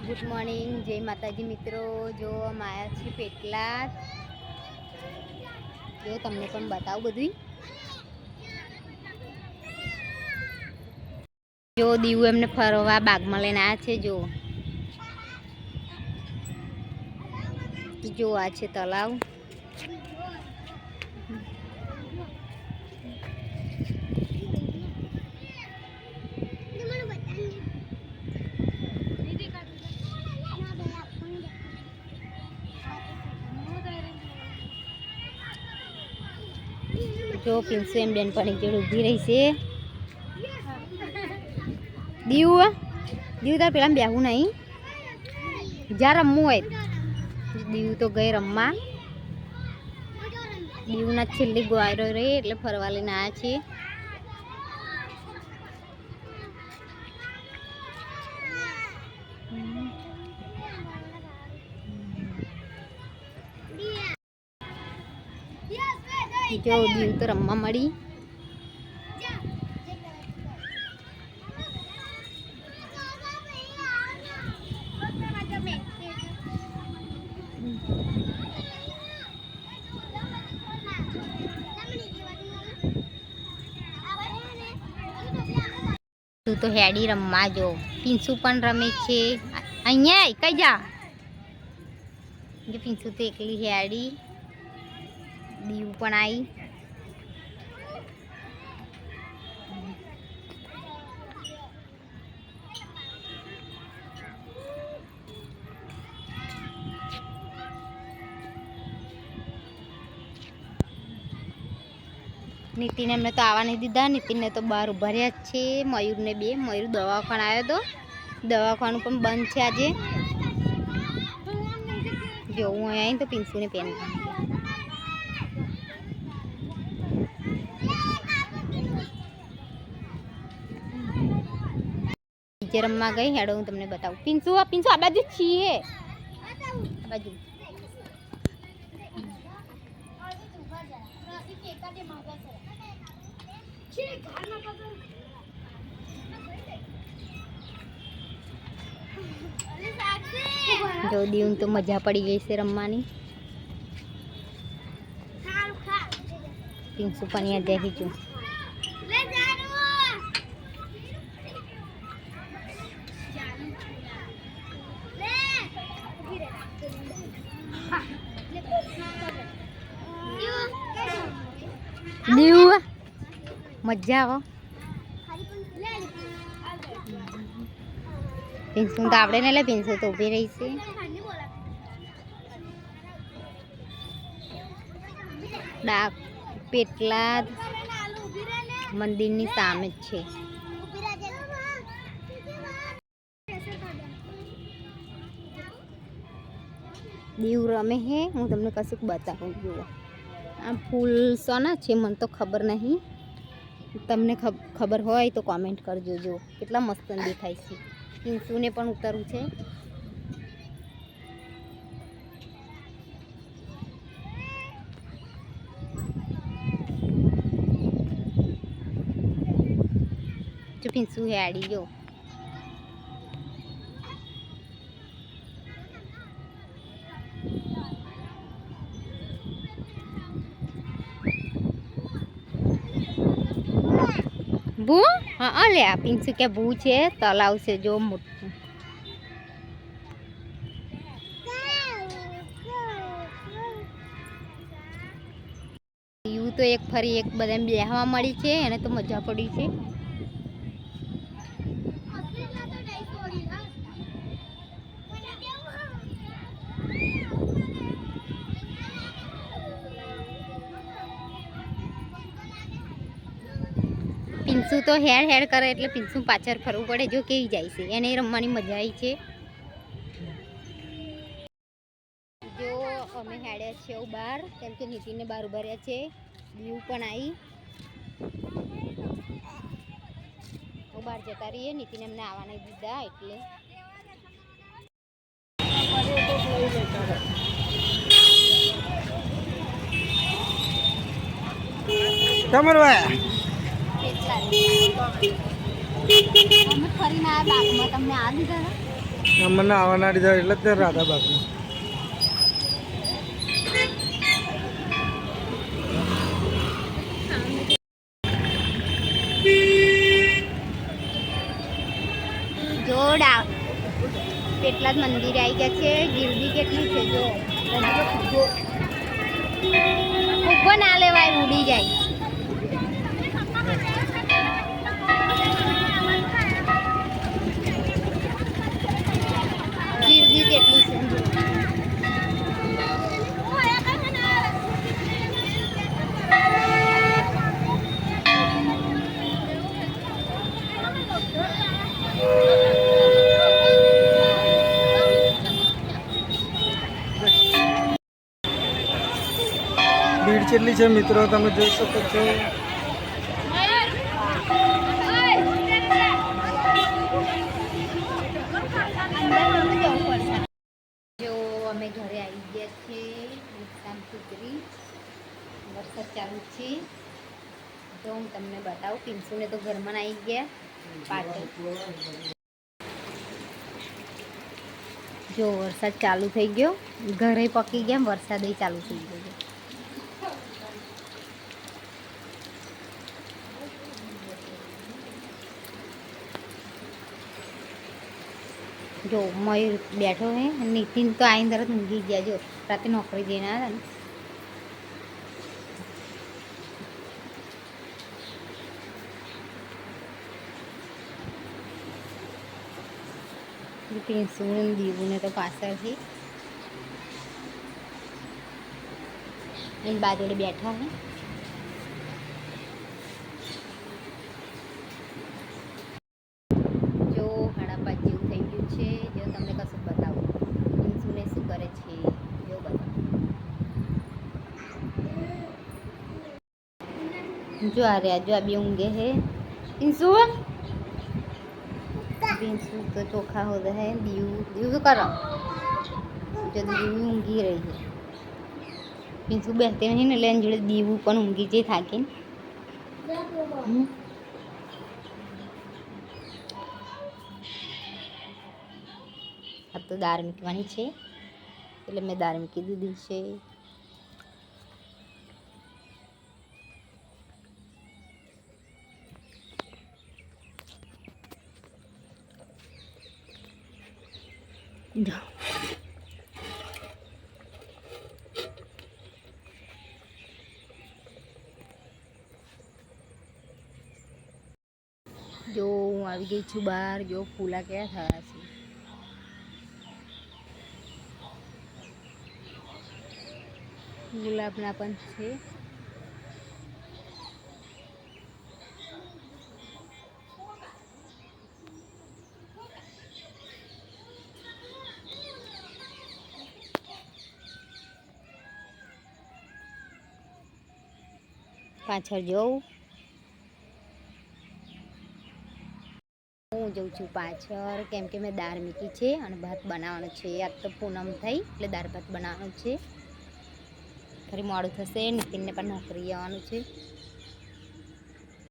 Good morning, જય માતાજી મિત્રો. જો અમે આવ્યા છીએ પેટલાદ. જો તમને પણ બતાવું બધું. જો દીવું એમને ફરવા બાગમાં લઈને આવ્યા છે. જો આ છે તલાવ. જો પિન્સુ એમ બેનપણી જોડે ઊભી રહી છે. દીવું તાર પેલા બેહવું નહીં, જ્યાં રમવું હોય. દીવું તો ગઈ રમવા. દીવના છેલ્લી ગ્વાયરો રહી એટલે ફરવા લઈને આવ્યા છીએ. જો દીવ તો રમવા મળી. તું તો હેડી રમવા જો. પિન્સુ પણ રમે છે અહીંયા. કઈ જા જો પિન્સુ તો એકલી હેડી. દીવ પણ આવી. નીતિને એમને તો આવવા નહીં દીધા. નીતિનને તો બહાર ઉભા રહ્યા જ છે. મયુરને બે. મયુર દવાખાને આવ્યો હતો. દવાખાનું પણ બંધ છે આજે. જો હું અહીંયા આવીને તો પિન્સુને પેન નીચે રમવા ગઈ. હેડો હું તમને બતાવું. પિન્સુ આ બાજુ છીએ. આ બાજુ જો દીવ તો મજા પડી ગઈ છે રમવાની. પિન્સુ પણ અહીંયા દેખી છું. દીવ મજા આવો. પિન્સુ તો આપણે ને લે. પિન્સુ તો ઊભી રહી છે. ડાક પેટલાદ મંદિરની સામે જ છે. દીવ રમે હે. હું તમને કશુંક બતાવું. જુઓ આ ફૂલ સોના છે મને તો ખબર નહીં. તમને ખબર હોય તો કોમેન્ટ કરજો. જો કેટલા મસ્ત દેખાય છે. પિન્સુને પણ ઉતરવું છે. જો પિન્સુ હેડી જો. ભૂ હા લે. આ પિન્સુ કે ભૂ છે. તલાવ છે જો મોટું. એવું તો એક ફરી એક બધા બેહવા મળી છે. એને તો મજા પડી છે. પિન્સુ તો હેડ કરે એટલે પિન્સુ પાછળ ફરવું પડે. જો કેવી જાય છે. એને રમવાની મજા આવી છે. જો અમે હેડ્યા છીએ બહાર, કેમ કે નીતિને બહાર ઉભા રહ્યા છે. દીવ પણ આવી. બહાર જતા રહીએ. નીતિને એમને આવવા નહીં દીધા એટલે ફરીને આ બાગમાં તમને આ દીધા. અમને આવવાના દીધા એટલે જ રાધા બાગમાં. જોડા કેટલા જ મંદિર આવી ગયા છે. ગીરદી કેટલી છે જો. ઉભો ના લેવાય, ઉડી જાય. ગીરદી કેટલી છે જો. ભીડ કેટલી છે મિત્રો તમે જોઈ શકો છો. જો અમે ઘરે આવી ગયા છીએ. શાંતિથી વરસાદ ચાલુ છે. તો હું તમને બતાવું. પિન્સુને તો ઘરમાં આવી ગયા પાછળ. જો વરસાદ ચાલુ થઈ ગયો. ઘરે પકી ગયા, વરસાદ ચાલુ થઈ ગયો. જો મયુર બેઠો હે. નીતિન તો આઈને તરત ઊંઘી ગયા. જો રાતે નોકરી જઈને આવ્યા ને. પિન્સુને દીવુને તો પાછળથી એની બાજુડે બેઠા હે. જો 5:30 જેવું થઈ ગયું છે. જો તમને કશું બતાવું પિન્સુને શું કરે છે. જો બતાવું. જો આ રહ્યા. જો આ બે ઊંઘે હે. પિન્સુ પિન્સુ તો ચોખા હોદ હે. દીવ તો કરો. જો દીવ ઊંઘી રહી છે. પિન્સુ બેસते नहीं ને લેન જોડે દીવું પણ ઊંઘી જે થાકીને. આ તો દાળ મૂકવાની છે એટલે મેં દાળ મૂકી દીધી છે. જો હું આવી ગઈ છું બહાર. જો ફૂલા કેવા થયા છે. ગુલાબના પણ છે. પાછળ જોઉં. હું જઉં છું પાછળ કેમ કે મેં દાળ મૂકી છે અને ભાત બનાવવાનો છે. આજ તો પૂનમ થઈ એટલે દાળ ભાત બનાવવાનો છે. ફરી મોડું થશે. નીતિનને પણ નોકરી આવવાનું છે.